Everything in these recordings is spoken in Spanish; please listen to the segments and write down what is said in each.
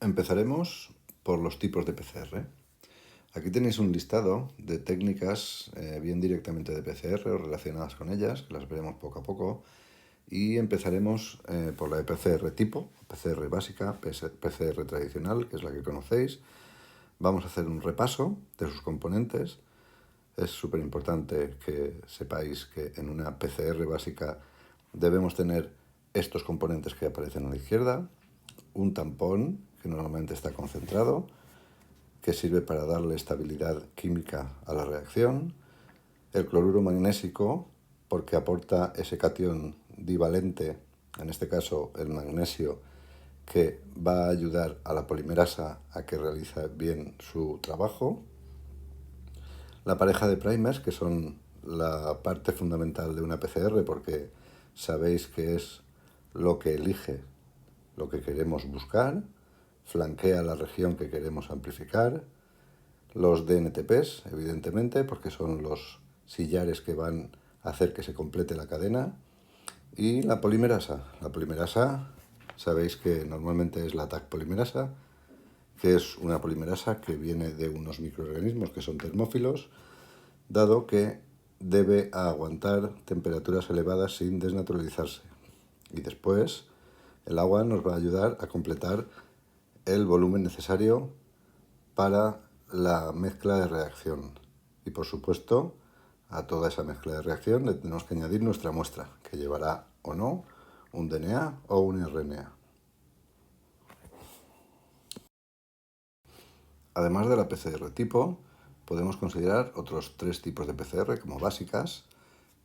Empezaremos por los tipos de PCR. Aquí tenéis un listado de técnicas bien directamente de PCR o relacionadas con ellas, que las veremos poco a poco. Y empezaremos por la de PCR tipo, PCR básica, PCR tradicional, que es la que conocéis. Vamos a hacer un repaso de sus componentes. Es súper importante que sepáis que en una PCR básica debemos tener estos componentes que aparecen a la izquierda. Un tampón, que normalmente está concentrado, que sirve para darle estabilidad química a la reacción. El cloruro magnésico, porque aporta ese catión divalente, en este caso el magnesio, que va a ayudar a la polimerasa a que realice bien su trabajo. La pareja de primers, que son la parte fundamental de una PCR, porque sabéis que es lo que elige lo que queremos buscar, flanquea la región que queremos amplificar. Los DNTPs, evidentemente, porque son los sillares que van a hacer que se complete la cadena. Y la polimerasa. La polimerasa, sabéis que normalmente es la TAC polimerasa, que es una polimerasa que viene de unos microorganismos que son termófilos, dado que debe aguantar temperaturas elevadas sin desnaturalizarse. Y después el agua nos va a ayudar a completar el volumen necesario para la mezcla de reacción. Y por supuesto, a toda esa mezcla de reacción le tenemos que añadir nuestra muestra, que llevará o no un DNA o un RNA. Además de la PCR tipo, podemos considerar otros 3 tipos de PCR como básicas,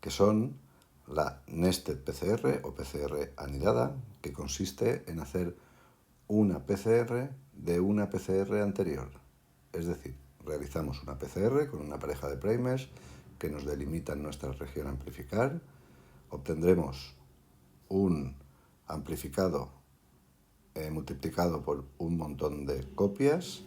que son la Nested PCR o PCR anidada, que consiste en hacer una PCR de una PCR anterior. Es decir, realizamos una PCR con una pareja de primers que nos delimitan nuestra región a amplificar. Obtendremos un amplificado multiplicado por un montón de copias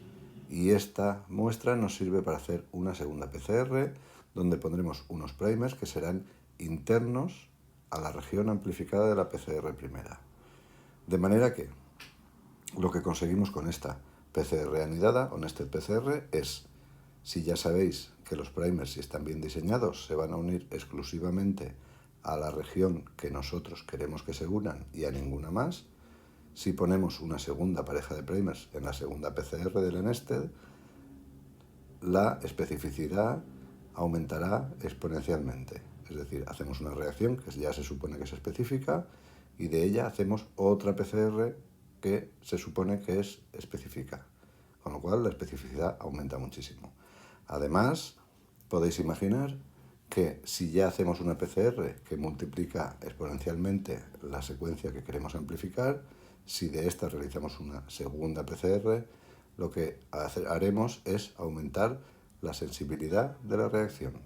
y esta muestra nos sirve para hacer una segunda PCR donde pondremos unos primers que serán internos a la región amplificada de la PCR primera. De manera que lo que conseguimos con esta PCR anidada o Nested PCR es, si ya sabéis que los primers, si están bien diseñados, se van a unir exclusivamente a la región que nosotros queremos que se unan y a ninguna más, si ponemos una segunda pareja de primers en la segunda PCR de la Nested, la especificidad aumentará exponencialmente. Es decir, hacemos una reacción que ya se supone que es específica y de ella hacemos otra PCR que se supone que es específica, con lo cual la especificidad aumenta muchísimo. Además, podéis imaginar que si ya hacemos una PCR que multiplica exponencialmente la secuencia que queremos amplificar, si de esta realizamos una segunda PCR, lo que haremos es aumentar la sensibilidad de la reacción.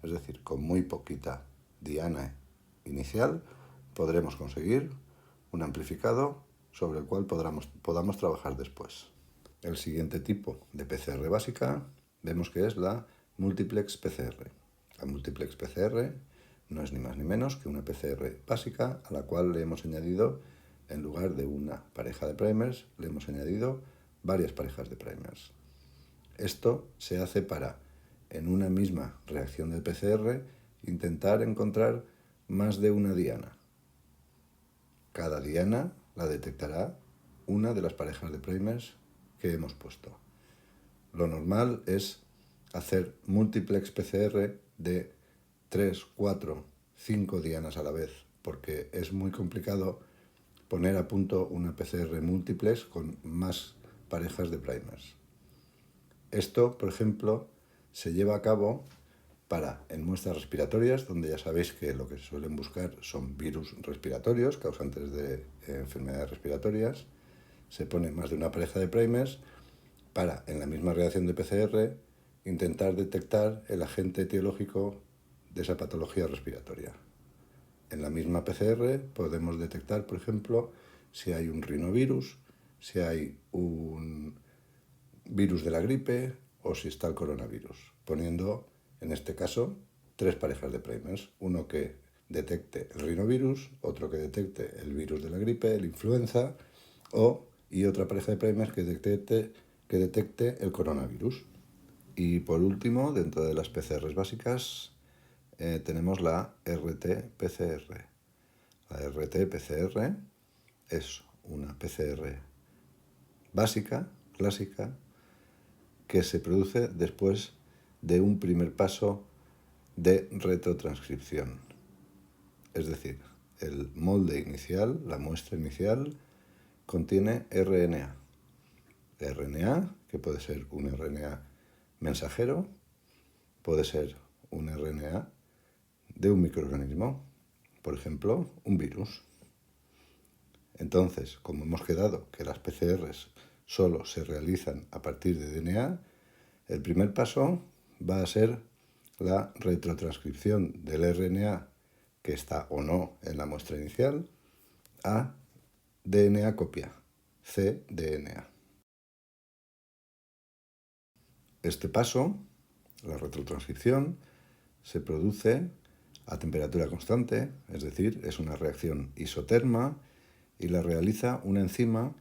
Es decir, con muy poquita diana inicial podremos conseguir un amplificado sobre el cual podamos trabajar después. El siguiente tipo de PCR básica vemos que es la Multiplex PCR. La Multiplex PCR no es ni más ni menos que una PCR básica a la cual le hemos añadido, en lugar de una pareja de primers, le hemos añadido varias parejas de primers. Esto se hace para, en una misma reacción de PCR, intentar encontrar más de una diana. Cada diana la detectará una de las parejas de primers que hemos puesto. Lo normal es hacer múltiplex PCR de 3, 4, 5 dianas a la vez, porque es muy complicado poner a punto una PCR múltiplex con más parejas de primers. Esto, por ejemplo, se lleva a cabo en muestras respiratorias, donde ya sabéis que lo que suelen buscar son virus respiratorios, causantes de enfermedades respiratorias. Se pone más de una pareja de primers para, en la misma reacción de PCR, intentar detectar el agente etiológico de esa patología respiratoria. En la misma PCR podemos detectar, por ejemplo, si hay un rinovirus, si hay un virus de la gripe o si está el coronavirus, poniendo, en este caso, 3 parejas de primers, uno que detecte el rinovirus, otro que detecte el virus de la gripe, el influenza, o y otra pareja de primers que detecte el coronavirus. Y por último, dentro de las PCRs básicas, tenemos la RT-PCR. La RT-PCR es una PCR básica, clásica, que se produce después de un primer paso de retrotranscripción. Es decir, el molde inicial, la muestra inicial, contiene RNA. RNA, que puede ser un RNA mensajero, puede ser un RNA de un microorganismo, por ejemplo, un virus. Entonces, como hemos quedado que las PCRs solo se realizan a partir de DNA, el primer paso va a ser la retrotranscripción del RNA que está o no en la muestra inicial a DNA copia, cDNA. Este paso, la retrotranscripción, se produce a temperatura constante, es decir, es una reacción isoterma y la realiza una enzima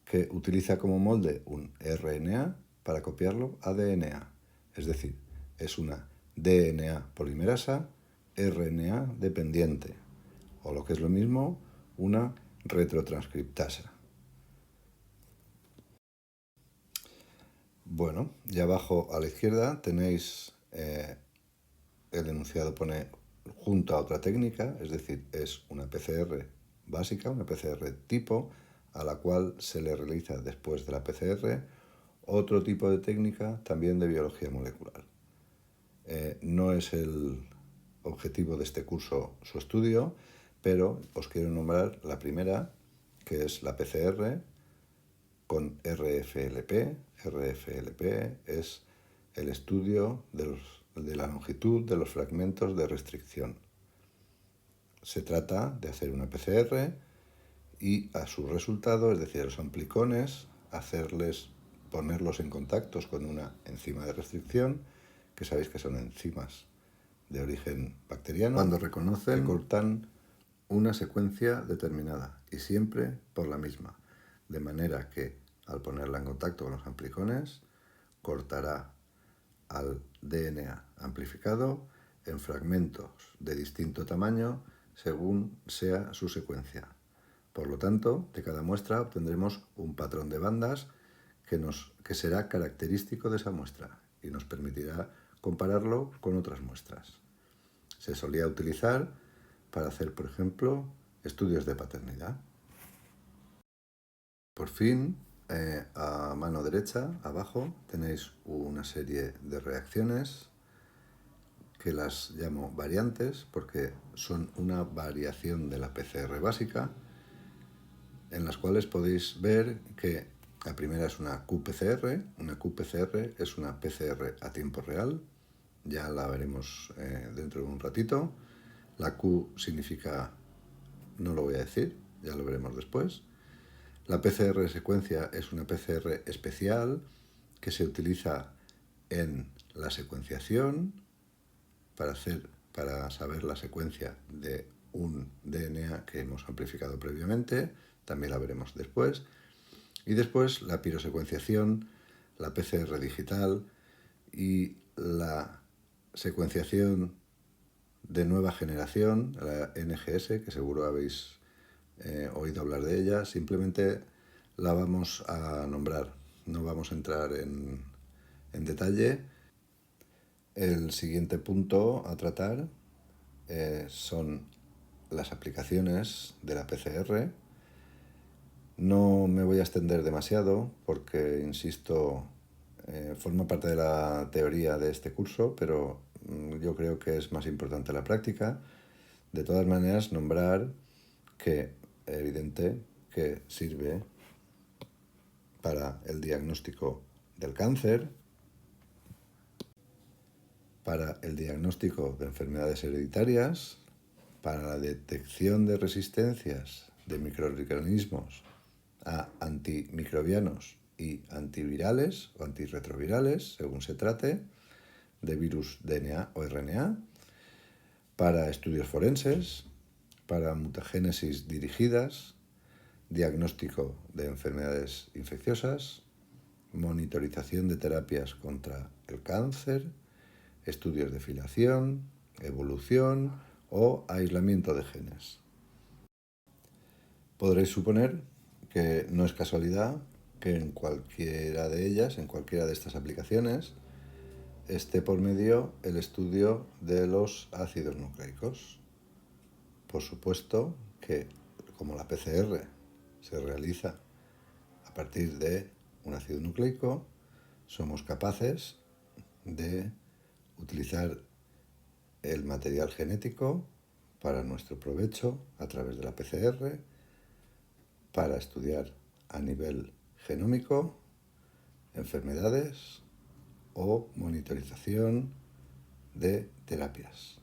que utiliza como molde un RNA para copiarlo a DNA, es decir, es una DNA polimerasa RNA dependiente, o lo que es lo mismo, una retrotranscriptasa. Bueno, y abajo a la izquierda tenéis el enunciado pone junto a otra técnica, es decir, es una PCR básica, una PCR tipo, a la cual se le realiza después de la PCR otro tipo de técnica también de biología molecular. No es el objetivo de este curso su estudio, pero os quiero nombrar la primera, que es la PCR con RFLP. RFLP es el estudio de la longitud de los fragmentos de restricción. Se trata de hacer una PCR y a su resultado, es decir, a los amplicones, ponerlos en contactos con una enzima de restricción, que sabéis que son enzimas de origen bacteriano, cuando reconocen que cortan una secuencia determinada y siempre por la misma, de manera que al ponerla en contacto con los amplicones cortará al DNA amplificado en fragmentos de distinto tamaño según sea su secuencia. Por lo tanto, de cada muestra obtendremos un patrón de bandas que será característico de esa muestra y nos permitirá compararlo con otras muestras. Se solía utilizar para hacer, por ejemplo, estudios de paternidad. Por fin, a mano derecha, abajo, tenéis una serie de reacciones que las llamo variantes porque son una variación de la PCR básica, en las cuales podéis ver que la primera es una qPCR. Una qPCR es una PCR a tiempo real, ya la veremos dentro de un ratito. La Q significa, no lo voy a decir, ya lo veremos después. La PCR de secuencia es una PCR especial que se utiliza en la secuenciación para saber la secuencia de un DNA que hemos amplificado previamente, también la veremos después. Y después la pirosecuenciación, la PCR digital y la secuenciación de nueva generación, la NGS, que seguro habéis oído hablar de ella. Simplemente la vamos a nombrar, no vamos a entrar en detalle. El siguiente punto a tratar son las aplicaciones de la PCR. No me voy a extender demasiado porque, insisto, forma parte de la teoría de este curso, pero yo creo que es más importante la práctica. De todas maneras, nombrar que es evidente que sirve para el diagnóstico del cáncer, para el diagnóstico de enfermedades hereditarias, para la detección de resistencias de microorganismos a antimicrobianos y antivirales o antirretrovirales, según se trate, de virus DNA o RNA, para estudios forenses, para mutagénesis dirigidas, diagnóstico de enfermedades infecciosas, monitorización de terapias contra el cáncer, estudios de filiación, evolución o aislamiento de genes. Podréis suponer que no es casualidad que en cualquiera de ellas, en cualquiera de estas aplicaciones, esté por medio el estudio de los ácidos nucleicos. Por supuesto que, como la PCR se realiza a partir de un ácido nucleico, somos capaces de utilizar el material genético para nuestro provecho a través de la PCR, para estudiar a nivel genómico enfermedades o monitorización de terapias.